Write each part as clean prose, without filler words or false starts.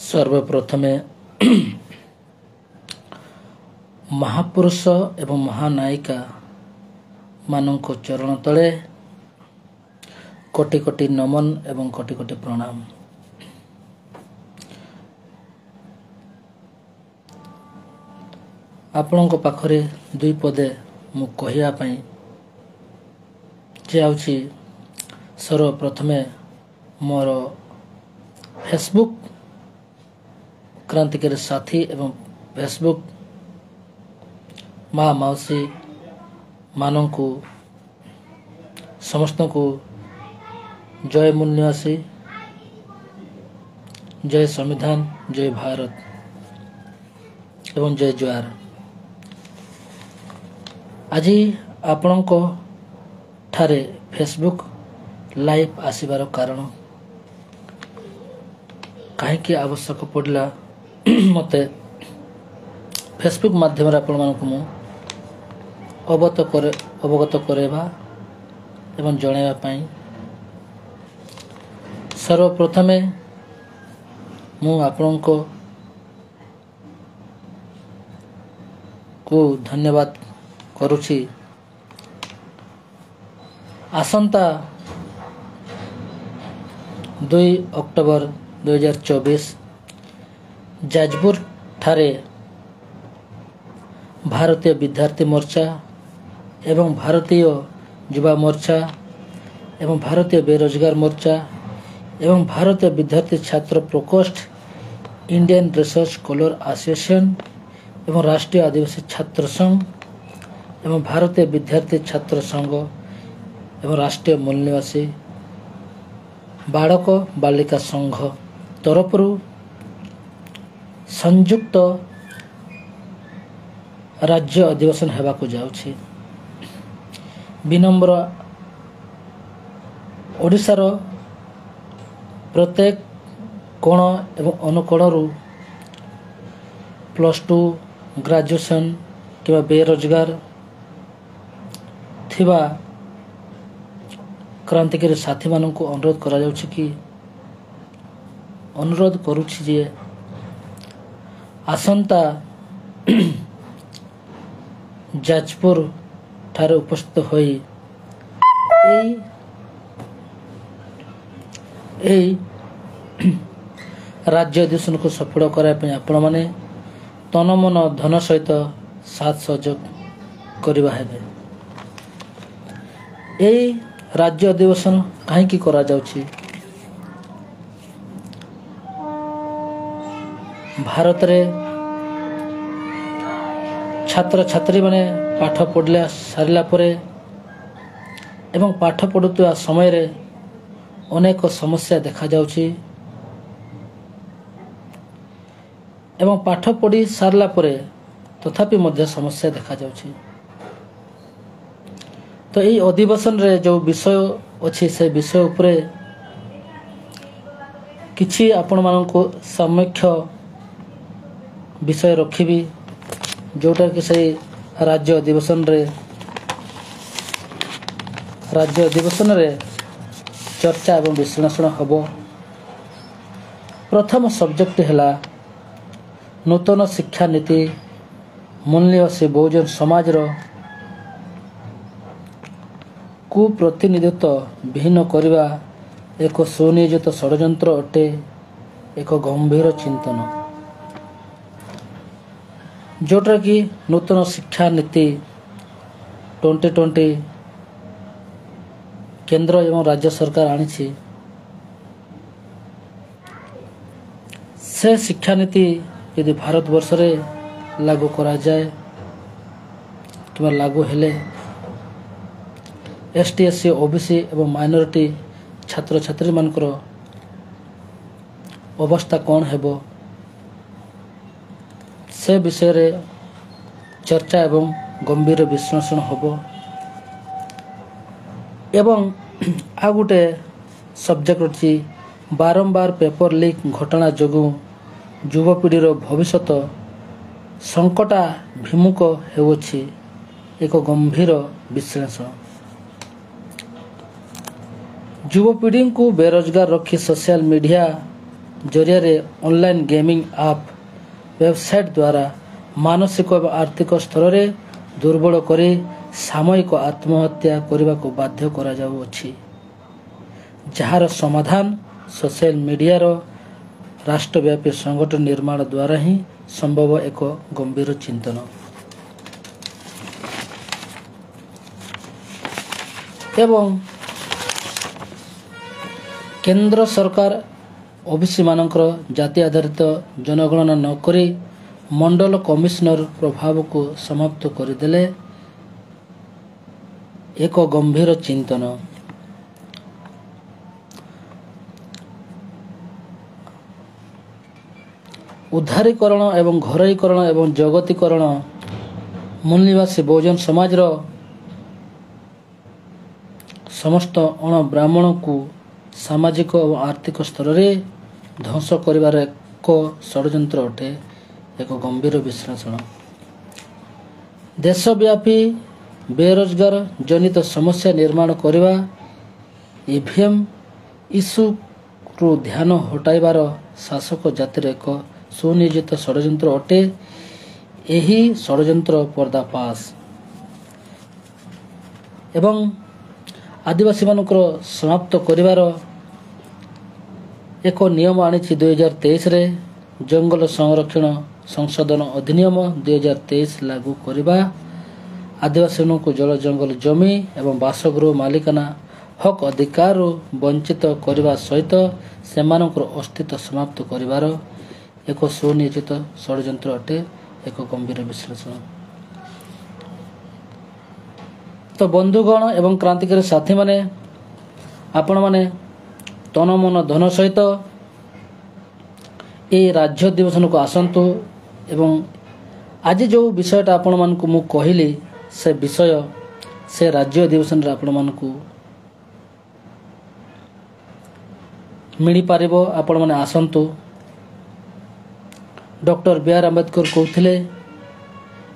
सर्वप्रथमे महापुरुष एवं महानायिका मानक चरण तले कोटि कोटि नमन एवं कोटि कोटि प्रणाम। आपणों पाखरे दुई पदे मु कहिया पई जाउछि। सर्वप्रथमे मोर फेसबुक क्रांतिकारी साथी एवं फेसबुक माँ मौसी मानू समस्त को जय मूल्यवासी, जय संविधान, जय भारत एवं जय जुआर। आज आपण ठारे फेसबुक लाइव आसबार कारण कहीं आवश्यक पड़ा मते फेसबुक माध्यम आपण मानक मु अवगत करवा एवं जनवा पाई। सर्वप्रथमे मु आपण को धन्यवाद करुछि। आसंता 2 अक्टोबर 2024 जाजपुर ठारे भारतीय विद्यार्थी मोर्चा एवं भारतीय युवा मोर्चा एवं भारतीय बेरोजगार मोर्चा एवं भारतीय विद्यार्थी छात्र प्रकोष्ठ, इंडियन रिसर्च स्कॉलर एसोसिएशन एवं राष्ट्रीय आदिवासी छात्र संघ एवं भारतीय विद्यार्थी छात्र संघ एवं राष्ट्रीय मूल निवासी बालक बालिका संघ तरफ संयुक्त राज्य अधिवेशन हेबाकु जाउछि। विनम्र ओडिशार प्रत्येक कोण एवं अनुकोणरू +2 ग्रेजुएशन कि बेरोजगार थिबा क्रांतिकारी साथी मानक अनुरोध करा जाउछि कि अनुरोध करुछि जे आसंता जाजपुर ठारे उपस्थित होई एई राज्य अधिवेशन को सफल कराई आपण माने तन मन धन सहित साथ सहयोग करवा हेबे। एई राज्य अधिवेशन कहीं करा जाउछि? भारत रे छात्र छात्री माने पाठ पढ़ला सारिला परे एवं पाठ पढ़ुवा समय रे अनेक समस्या देखा जाउछि एवं पाठ पढ़ी सारला परे तथापि मध्य समस्या देखा जाउछि। तो यही अधिवेशन रे जो विषय अच्छी से विषय उपरे किछि आपण मानक सामर्थ्य विषय रखिबी जोटा कि से राज्य अधिवेशन रे चर्चा एवं विश्लेषण हबो। प्रथम सब्जेक्ट हैला नूतन शिक्षा नीति मूल्य से बहुजन समाज रो कुप्रतिनिधित्व विहीन करवा एक सुनियोजित षड्यंत्र अटे, एक गंभीर चिंतन जोटा कि नूतन शिक्षा नीति 2020 केंद्र एवं राज्य सरकार आनी से शिक्षा नीति यदि भारत वर्ष रे लागू करा जाए कि लागू हेले एसटी एससी ओबीसी एवं माइनॉरिटी छात्र छात्री मानकर अवस्था कौन हेबो से विषय रे चर्चा एवं गंभीर विश्लेषण हबो। एवं आ गुटे सब्जेक्ट अछि बारंबार पेपर लीक घटना जोगु युवपीढ़ी भविष्यत संकटाभिमुख हेउछि, एक गंभीर विश्लेषण। युवपीढ़ी को बेरोजगार रखी सोशल मीडिया ଜରିଆରେ ଅନଲାଇନ୍ ଗେମିଂ ଆପ୍ ୱେବସାଇଟ୍ ଦ୍ୱାରା ମାନସିକ ଏବଂ ଆର୍ଥିକ ସ୍ତରରେ ଦୁର୍ବଳ କରି ସାମୟିକ ଆତ୍ମହତ୍ୟା କରିବାକୁ ବାଧ୍ୟ କରାଯାଉଅଛି, ଯାହାର ସମାଧାନ ସୋସିଆଲ ମିଡ଼ିଆର ରାଷ୍ଟ୍ରବ୍ୟାପୀ ସଂଗଠନ ନିର୍ମାଣ ଦ୍ୱାରା ହିଁ ସମ୍ଭବ। ଏକ ଗମ୍ଭୀର ଚିନ୍ତନ ଏବଂ କେନ୍ଦ୍ର ସରକାର ଓବିସିମାନଙ୍କର ଜାତି ଆଧାରିତ ଜନଗଣନା ନକରି ମଣ୍ଡଳ କମିଶନର ପ୍ରଭାବକୁ ସମାପ୍ତ କରିଦେଲେ ଏକ ଗମ୍ଭୀର ଚିନ୍ତନ। ଉଦ୍ଧାରୀକରଣ ଏବଂ ଘରୋଇକରଣ ଏବଂ ଜଗତୀକରଣ ମୂଳନିବାସୀ ବହୁଜନ ସମାଜର ସମସ୍ତ ଅଣବ୍ରାହ୍ମଣକୁ ସାମାଜିକ ଓ ଆର୍ଥିକ ସ୍ତରରେ ଧ୍ୱଂସ କରିବାର ଏକ ଷଡ଼ଯନ୍ତ୍ର ଅଟେ। ଏକ ଗମ୍ଭୀର ବିଶ୍ଳେଷଣ। ଦେଶବ୍ୟାପୀ ବେରୋଜଗାର ଜନିତ ସମସ୍ୟା ନିର୍ମାଣ କରିବା, ଇଭିଏମ୍ ଇସ୍ୟୁରୁ ଧ୍ୟାନ ହଟାଇବାର ଶାସକ ଜାତିର ଏକ ସୁନିୟୋଜିତ ଷଡ଼ଯନ୍ତ୍ର ଅଟେ। ଏହି ଷଡ଼ଯନ୍ତ୍ର ପର୍ଦ୍ଦାଫାଶ ଏବଂ ଆଦିବାସୀମାନଙ୍କର ସମାପ୍ତ କରିବାର ଏକ ନିୟମ ଆଣିଛି 2023ରେ ଜଙ୍ଗଲ ସଂରକ୍ଷଣ ସଂଶୋଧନ ଅଧିନିୟମ 2023 ଲାଗୁ କରିବା, ଆଦିବାସୀମାନଙ୍କୁ ଜଳ ଜଙ୍ଗଲ ଜମି ଏବଂ ବାସଗୃହ ମାଲିକାନା ହକ୍ ଅଧିକାରରୁ ବଞ୍ଚିତ କରିବା ସହିତ ସେମାନଙ୍କର ଅସ୍ତିତ୍ୱ ସମାପ୍ତ କରିବାର ଏକ ସୁନିୟୋଜିତ ଷଡ଼ଯନ୍ତ୍ର ଅଟେ। ଏକ ଗମ୍ଭୀର ବିଶ୍ଳେଷଣ। ତ ବନ୍ଧୁଗଣ ଏବଂ କ୍ରାନ୍ତିକାରୀ ସାଥୀମାନେ, ଆପଣମାନେ ତନ ମନ ଧନ ସହିତ ଏହି ରାଜ୍ୟ ଅଧିବେଶନକୁ ଆସନ୍ତୁ ଏବଂ ଆଜି ଯେଉଁ ବିଷୟଟା ଆପଣମାନଙ୍କୁ ମୁଁ କହିଲି ସେ ବିଷୟ ସେ ରାଜ୍ୟ ଅଧିବେଶନରେ ଆପଣମାନଙ୍କୁ ମିଳିପାରିବ। ଆପଣମାନେ ଆସନ୍ତୁ। Doctor B R. अम्बेडकर कहते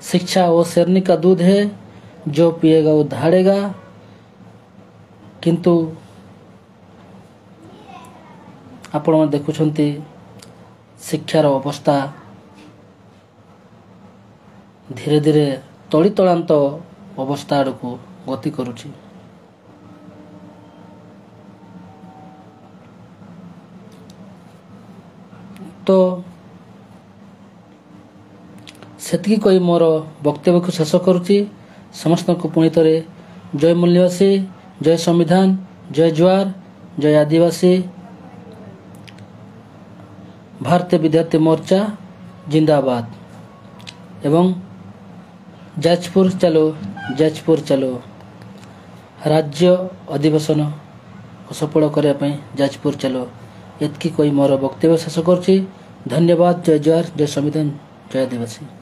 शिक्षा वो शेरनी का दूध है जो पिएगा वो धाड़ेगा, किंतु आपण देखुंट शिक्षार अवस्था धीरे धीरे तली तलांत अवस्था आड़ को गति करुछि। तो सेतिकी कही मोर वक्तव्य को शेष करुछि। समस्त को पुणी थे जय मूल्यवासी, जय संविधान, जय जुआर, जय आदिवासी, भारतीय विद्यार्थी मोर्चा जिंदाबाद एवं जाजपुर चलो, जाजपुर चलो। राज्य अधिवेशन सफल करने जाजपुर चलो। एतकी कही मोर वक्तव्य शेष करुछि। धन्यवाद। जय जुआर, जय संविधान, जय आदिवासी।